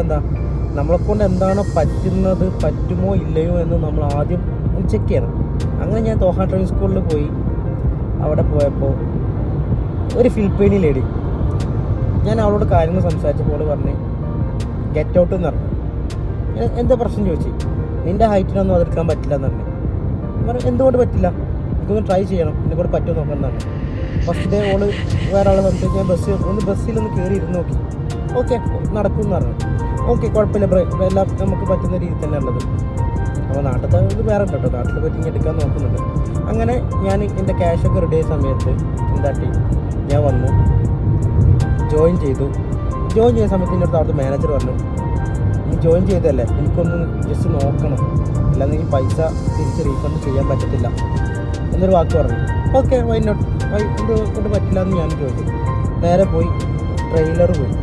എന്താ നമ്മളെക്കൊണ്ട് എന്താണോ പറ്റുന്നത്, പറ്റുമോ ഇല്ലയോ എന്ന് നമ്മൾ ആദ്യം ചെക്ക് ചെയ്യണം. അങ്ങനെ ഞാൻ ദോഹ ഡ്രൈവിംഗ് സ്കൂളിൽ പോയി. അവിടെ പോയപ്പോൾ ഒരു ഫിലിപ്പീനി ലേഡി, ഞാൻ അവളോട് കാര്യങ്ങൾ സംസാരിച്ചപ്പോൾ പറഞ്ഞ് ഗെറ്റ് ഔട്ട് എന്ന് പറഞ്ഞു. എന്താ പ്രശ്നം ചോദിച്ചു. നിൻ്റെ ഹൈറ്റിനൊന്നും അതെടുക്കാൻ പറ്റില്ല എന്ന് പറഞ്ഞു. പറഞ്ഞു എന്തുകൊണ്ട് പറ്റില്ല, എനിക്കൊന്ന് ട്രൈ ചെയ്യണം, എന്നെക്കൂടെ പറ്റുമോ നോക്കുന്നതാണ്. ഫസ്റ്റ് ഡേ ഓള് വേറെ ആളെ സംസാരിച്ച് ഞാൻ ബസ്സിലൊന്ന് കയറി ഇരുന്ന് നോക്കി. ഓക്കെ നടക്കും എന്ന് പറഞ്ഞു. ഓക്കെ കുഴപ്പമില്ല, എല്ലാം നമുക്ക് പറ്റുന്ന രീതിയിൽ തന്നെ ഉള്ളത്. അപ്പോൾ നാട്ടിലത്തെ ഇത് വേറെ ഉണ്ട് കേട്ടോ, നാട്ടിൽ പറ്റി ഇങ്ങനെ എടുക്കാൻ നോക്കുന്നുണ്ട്. അങ്ങനെ ഞാൻ എൻ്റെ ക്യാഷൊക്കെ റെഡി ആയ സമയത്ത് എന്താട്ടി ഞാൻ വന്നു, ജോയിൻ ചെയ്തു. ജോയിൻ ചെയ്യുന്ന സമയത്ത് എൻ്റെ അടുത്ത് അവിടുത്തെ മാനേജർ പറഞ്ഞു, നീ ജോയിൻ ചെയ്തല്ലേ, എനിക്കൊന്ന് ജസ്റ്റ് നോക്കണം, അല്ലാതെ ഈ പൈസ തിരിച്ച് റീഫണ്ട് ചെയ്യാൻ പറ്റത്തില്ല എന്നൊരു വാക്ക് പറഞ്ഞു. ഓക്കെ വൈ നോട്ട്, കൊണ്ട് പറ്റില്ല എന്ന് ഞാൻ ചോദിച്ചു. നേരെ പോയി ട്രെയിലർ പോയി.